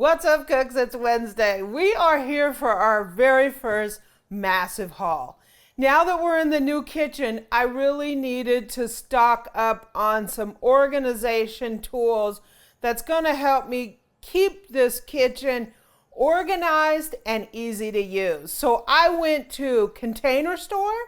What's up, cooks? It's Wednesday. We are here for our very first massive haul. Now that we're in the new kitchen, I really needed to stock up on some organization tools that's going to help me keep this kitchen organized and easy to use. So I went to Container Store,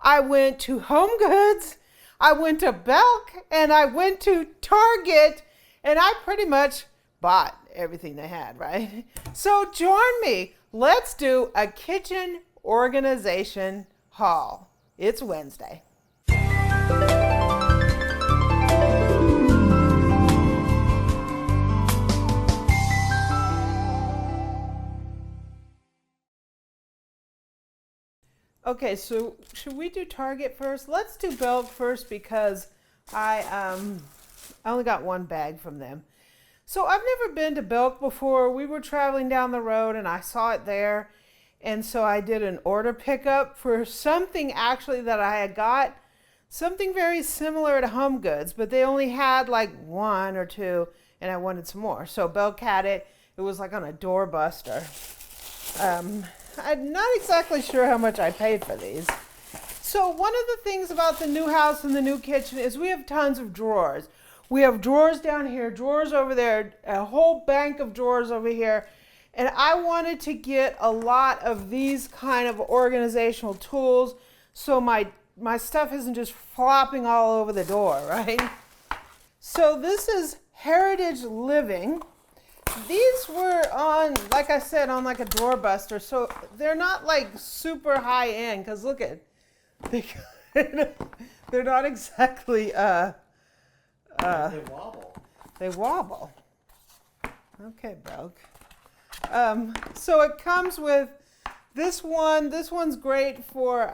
I went to Home Goods, I went to Belk, and I went to Target, and I pretty much bought everything they had, right? So join me. Let's do a kitchen organization haul. It's Wednesday. Okay, so should we do Target first? Let's do Belk first because I only got one bag from them. So I've never been to Belk before. We were traveling down the road and I saw it there. And so I did an order pickup for something actually that I had got, something very similar to Home Goods, but they only had like one or two and I wanted some more. So Belk had it. It was like on a doorbuster. I'm not exactly sure how much I paid for these. So one of the things about the new house and the new kitchen is we have tons of drawers. We have drawers down here, drawers over there, a whole bank of drawers over here. And I wanted to get a lot of these kind of organizational tools so my stuff isn't just flopping all over the door, right? So this is Heritage Living. These were on, like I said, on like a doorbuster. So they're not like super high end because look at, they're not exactly, they wobble. They wobble. Okay, Belk. So it comes with this one. This one's great for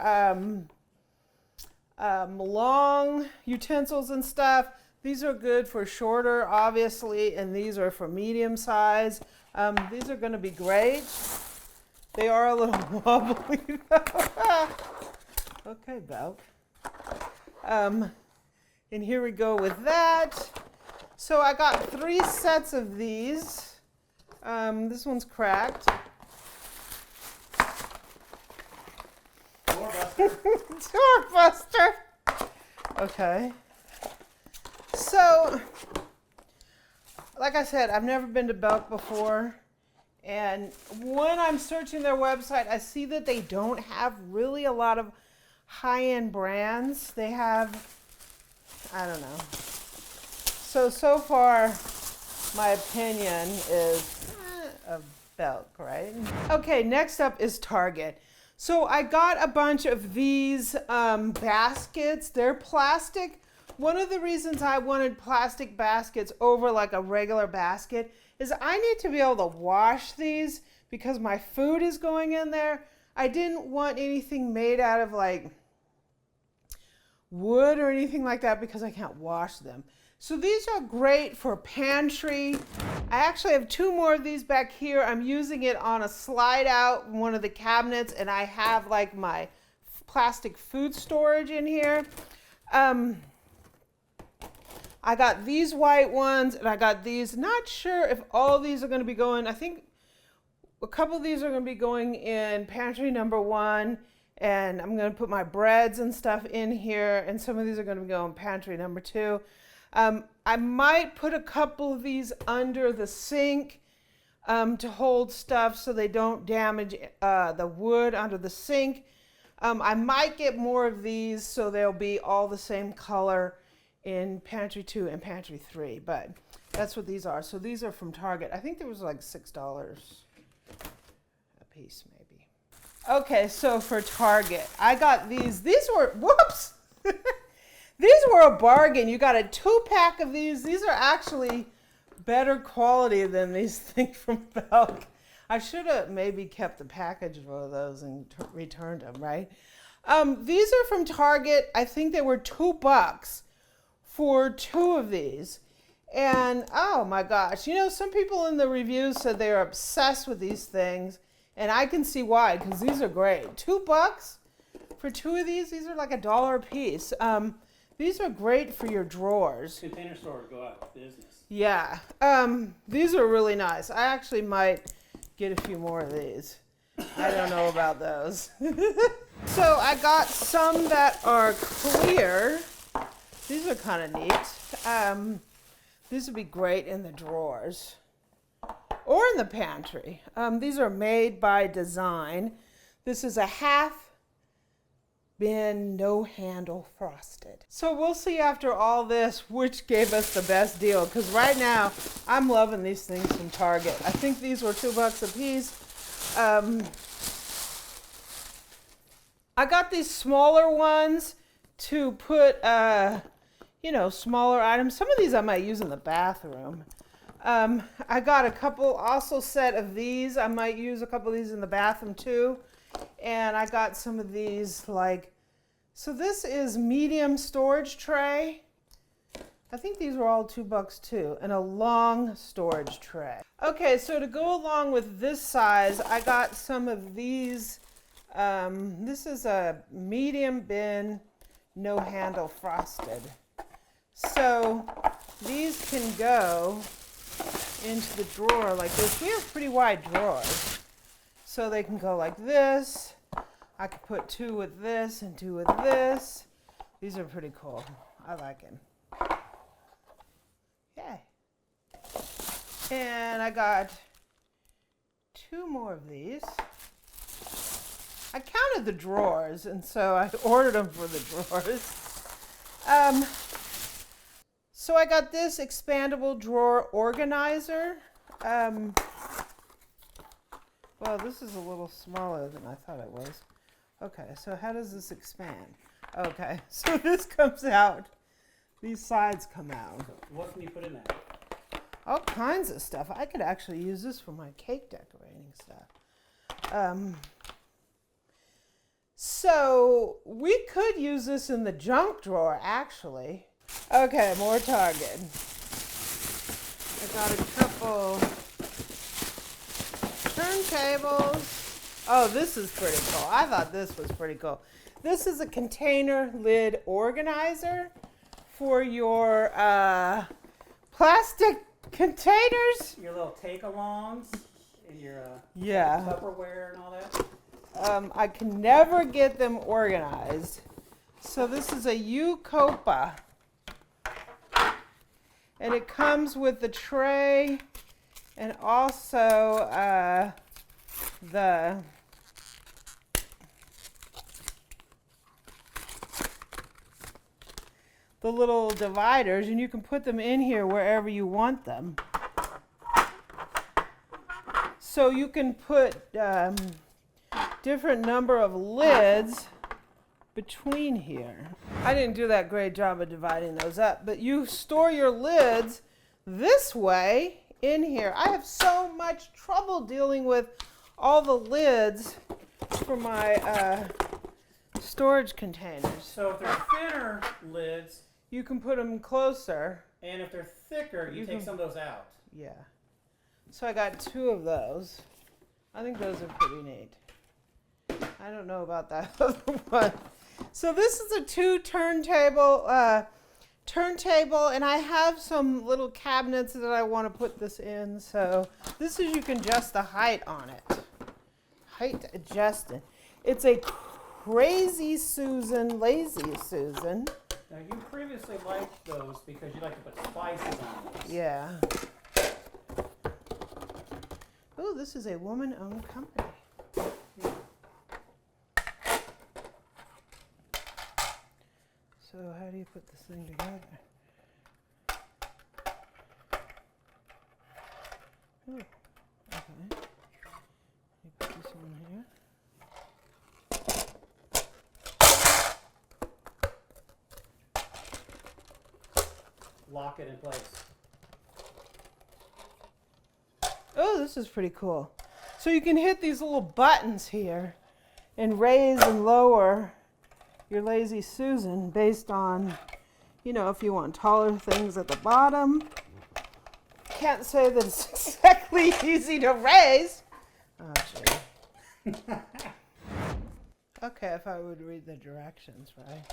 long utensils and stuff. These are good for shorter, obviously, and these are for medium size. These are going to be great. They are a little wobbly, though. Okay, Belk. And here we go with that. So I got 3 sets of these. This one's cracked. Doorbuster. Okay. So, like I said, I've never been to Belk before. And when I'm searching their website, I see that they don't have really a lot of high-end brands. They have, I don't know. So far, my opinion is of Belk, right? Okay, next up is Target. So I got a bunch of these baskets. They're plastic. One of the reasons I wanted plastic baskets over like a regular basket is I need to be able to wash these because my food is going in there. I didn't want anything made out of like wood or anything like that because I can't wash them. So these are great for pantry. I actually have 2 more of these back here. I'm using it on a slide out in one of the cabinets and I have like my plastic food storage in here. I got these white ones and I got these. Not sure if all of these are going to be going. I think a couple of these are going to be going in pantry number 1. And I'm going to put my breads and stuff in here. And some of these are going to go in pantry number 2. I might put a couple of these under the sink to hold stuff so they don't damage the wood under the sink. I might get more of these so they'll be all the same color in pantry 2 and pantry 3. But that's what these are. So these are from Target. I think there was like $6 a piece maybe. Okay, so for Target, I got these. These were, whoops! These were a bargain. You got a 2-pack of these. These are actually better quality than these things from Belk. I should have maybe kept the package of those and returned them, right? These are from Target. I think they were $2 for 2 of these. And oh my gosh, you know, some people in the reviews said they were obsessed with these things. And I can see why, because these are great. $2 for 2 of these. These are like $1 a piece. These are great for your drawers. Container Store go out of business. Yeah. These are really nice. I actually might get a few more of these. I don't know about those. So I got some that are clear. These are kind of neat. These would be great in the drawers or in the pantry. These are made by design. This is a half bin, no handle frosted. So we'll see after all this which gave us the best deal, because right now I'm loving these things from Target. I think these were $2 a piece. I got these smaller ones to put, you know, smaller items. Some of these I might use in the bathroom. I got a couple also set of these. I might use a couple of these in the bathroom too. And I got some of these like, so this is medium storage tray. I think these were all $2 too, and a long storage tray. Okay, so to go along with this size, I got some of these. This is a medium bin, no handle frosted. So these can go into the drawer like this. We have pretty wide drawers. So they can go like this. I could put 2 with this and 2 with this. These are pretty cool. I like them. Yay. And I got 2 more of these. I counted the drawers, and so I ordered them for the drawers. So I got this expandable drawer organizer. Well, this is a little smaller than I thought it was. Okay, so how does this expand? Okay, so this comes out. These sides come out. What can you put in there? All kinds of stuff. I could actually use this for my cake decorating stuff. So we could use this in the junk drawer, actually. Okay, more Target. I got a couple turntables. Oh, this is pretty cool. I thought this was pretty cool. This is a container lid organizer for your plastic containers. Your little take-alongs and your Yeah. Tupperware and all that. I can never get them organized. So this is a COOKBOOK. And it comes with the tray and also the little dividers, and you can put them in here wherever you want them. So you can put different number of lids between here. I didn't do that great job of dividing those up, but you store your lids this way in here. I have so much trouble dealing with all the lids for my storage containers. So if they're thinner lids, you can put them closer. and if they're thicker, you take some of those out. Yeah. So I got 2 of those. I think those are pretty neat. I don't know about that other one. So this is a 2 turntable, and I have some little cabinets that I want to put this in. So this is, you can adjust the height on it. Height adjusted. It's a Crazy Susan, Lazy Susan. Now you previously liked those because you like to put spices on those. Yeah. Oh, this is a woman-owned company. So how do you put this thing together? Oh, okay. You put this on here. Lock it in place. Oh, this is pretty cool. So you can hit these little buttons here and raise and lower your Lazy Susan based on, you know, if you want taller things at the bottom. Can't say that it's exactly easy to raise. Oh, gee. Okay, if I would read the directions, right?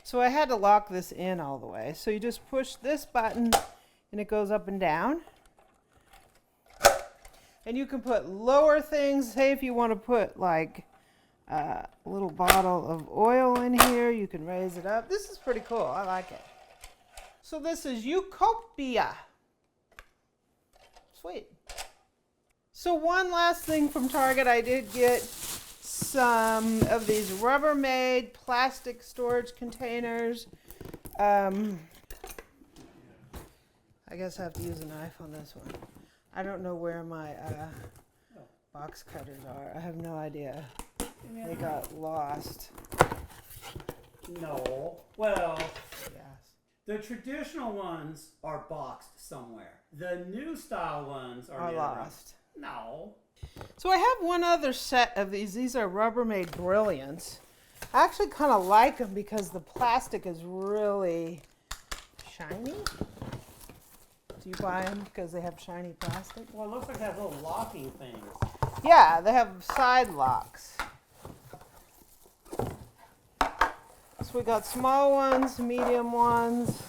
So I had to lock this in all the way. So you just push this button and it goes up and down. And you can put lower things. Say if you want to put like a little bottle of oil in here, you can raise it up. This is pretty cool. I like it. So this is Utopia. Sweet. So one last thing from Target, I did get some of these Rubbermaid plastic storage containers. I guess I have to use a knife on this one. I don't know where my box cutters are. I have no idea. They got lost. No. Well, Yes. the traditional ones are boxed somewhere. The new style ones are Lost. No. So I have one other set of these. These are Rubbermaid Brilliance. I actually kind of like them because the plastic is really shiny. Do you buy them because they have shiny plastic? Well, it looks like it has little locking things. Yeah, they have side locks. So we got small ones, medium ones,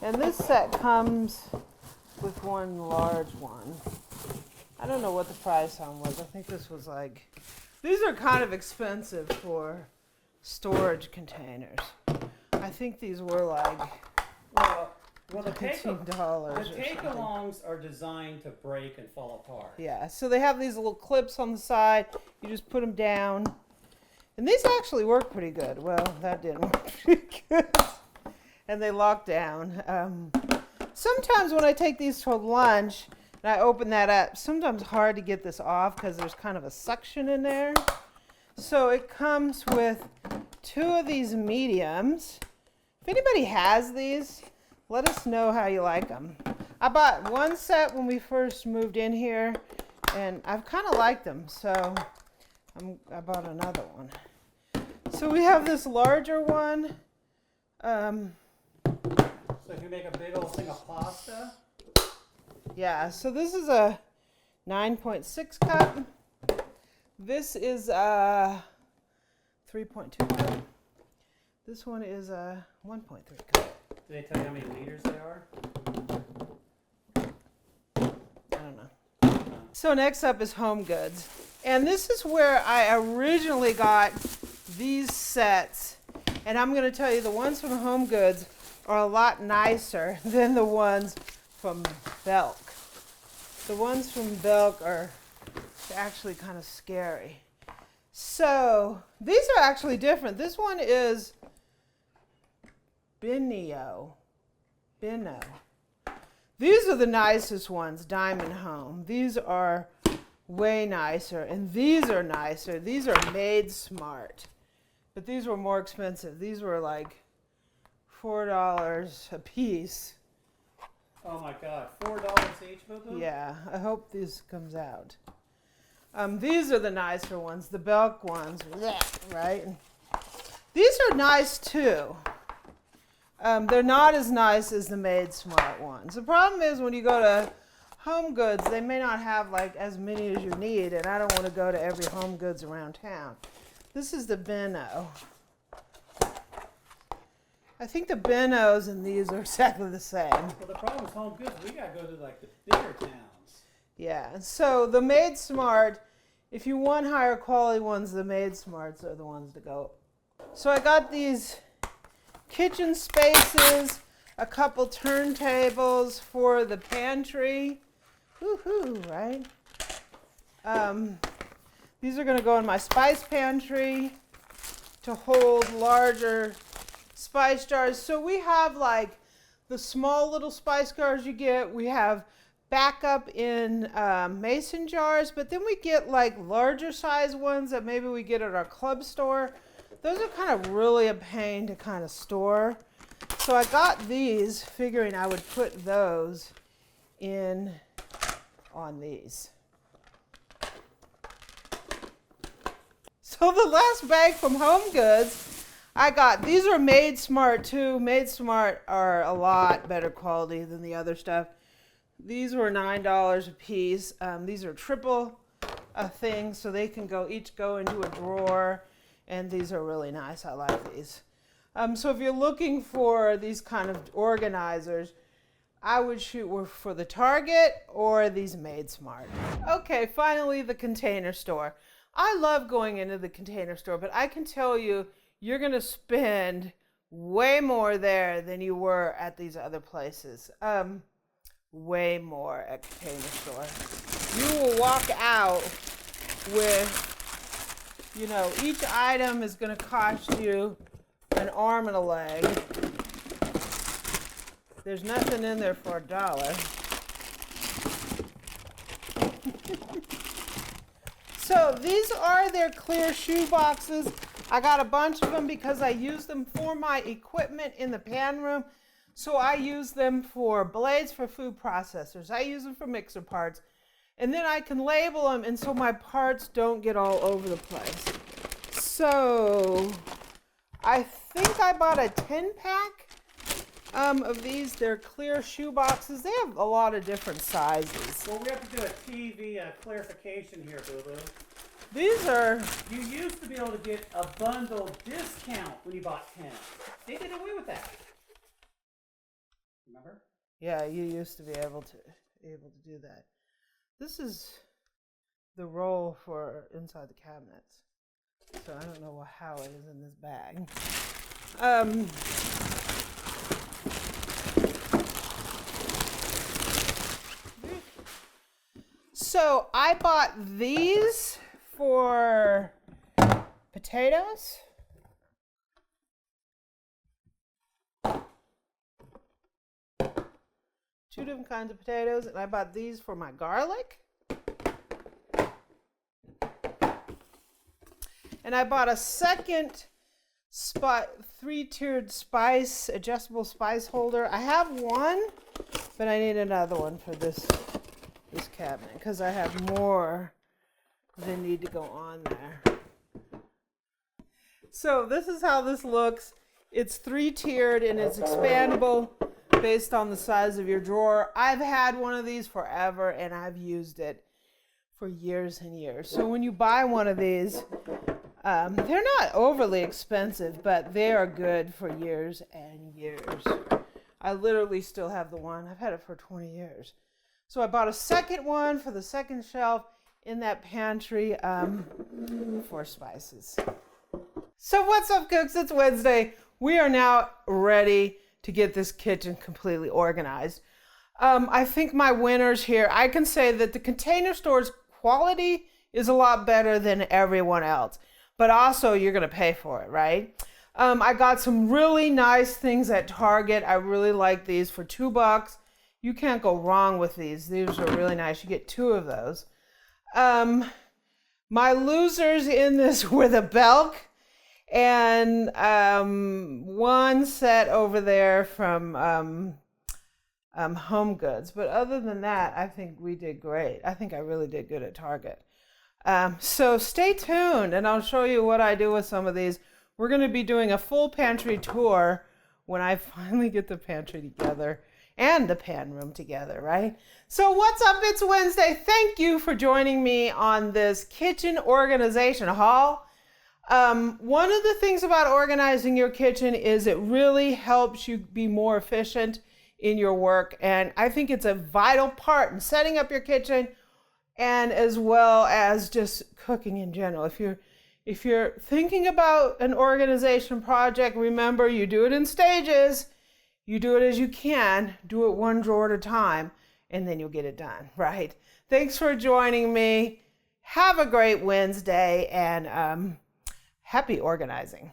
and this set comes with one large one. I don't know what the price on was. I think this was like, these are kind of expensive for storage containers. I think these were like Well, the $15 or take-alongs are designed to break and fall apart. Yeah, so they have these little clips on the side. You just put them down. And these actually work pretty good. Well, that didn't work pretty good. And they lock down. Sometimes when I take these to lunch and I open that up, sometimes it's hard to get this off because there's kind of a suction in there. So it comes with 2 of these mediums. If anybody has these, let us know how you like them. I bought one set when we first moved in here, and I've kind of liked them, so I bought another one. So we have this larger one. So if you make a big old thing of pasta? Yeah, so this is a 9.6 cup. This is a 3.2 cup. This one is a 1.3 cup. Do they tell you how many liters they are? I don't know. So next up is Home Goods. And this is where I originally got these sets. And I'm going to tell you, the ones from Home Goods are a lot nicer than the ones from Belk. The ones from Belk are actually kind of scary. So these are actually different. This one is Binno. These are the nicest ones, Diamond Home. These are way nicer, and these are nicer. These are made smart, but these were more expensive. These were like $4 a piece. Oh my God, $4 each, Boo-Boo? Yeah, I hope this comes out. These are the nicer ones, the Belk ones, right? These are nice too. They're not as nice as the Made Smart ones. The problem is when you go to Home Goods, they may not have like as many as you need, and I don't want to go to every Home Goods around town. This is the Binno. I think the Binnos and these are exactly the same. Well, the problem with Home Goods, we gotta go to like the bigger towns. Yeah, so the Made Smart, if you want higher quality ones, the Made Smarts are the ones to go. So I got these kitchen spaces, a couple turntables for the pantry. Woohoo, right? These are going to go in my spice pantry to hold larger spice jars. So we have like the small little spice jars you get. We have backup in mason jars, but then we get like larger size ones that maybe we get at our club store. Those are kind of really a pain to kind of store. So I got these figuring I would put those in on these. So the last bag from Home Goods, I got, these are Made Smart too. Made Smart are a lot better quality than the other stuff. These were $9 a piece. These are triple things, so they can each go into a drawer. And these are really nice. I like these. So if you're looking for these kind of organizers, I would shoot for the Target or these Made Smart. Okay, finally the Container Store. I love going into the Container Store, but I can tell you, you're gonna spend way more there than you were at these other places. Way more at Container Store. You will walk out with, you know, each item is gonna cost you an arm and a leg. There's nothing in there for $1. So these are their clear shoe boxes. I got a bunch of them because I use them for my equipment in the pan room. So I use them for blades for food processors. I use them for mixer parts. And then I can label them and so my parts don't get all over the place. So I think I bought a 10-pack of these. They're clear shoe boxes. They have a lot of different sizes. Well, we have to do a TV clarification here, Boo Boo. These are... You used to be able to get a bundle discount when you bought 10. They did away with that. Remember? Yeah, you used to be able to do that. This is the roll for inside the cabinets. So I don't know how it is in this bag. So I bought these for potatoes. Two different kinds of potatoes, and I bought these for my garlic. And I bought a second three-tiered spice, adjustable spice holder. I have one, but I need another one for this cabinet because I have more than need to go on there. So this is how this looks. It's three-tiered and it's expandable based on the size of your drawer. I've had one of these forever and I've used it for years and years. So when you buy one of these, they're not overly expensive, but they are good for years and years. I literally still have the one. I've had it for 20 years. So I bought a second one for the second shelf in that pantry for spices. So what's up, cooks? It's Wednesday. We are now ready to get this kitchen completely organized. I think my winners here, I can say that the Container Store's quality is a lot better than everyone else, but also you're gonna pay for it, right? I got some really nice things at Target. I really like these for $2. You can't go wrong with these. These are really nice. You get 2 of those. My losers in this were the Belk and one set over there from Home Goods. But other than that, I think we did great. I think I really did good at Target. So stay tuned and I'll show you what I do with some of these. We're going to be doing a full pantry tour when I finally get the pantry together and the pan room together, right? So what's up? It's Wednesday. Thank you for joining me on this kitchen organization haul. One of the things about organizing your kitchen is it really helps you be more efficient in your work. And I think it's a vital part in setting up your kitchen and as well as just cooking in general. If you're thinking about an organization project, remember you do it in stages. You do it as you can, do it one drawer at a time, and then you'll get it done, right? Thanks for joining me. Have a great Wednesday and happy organizing.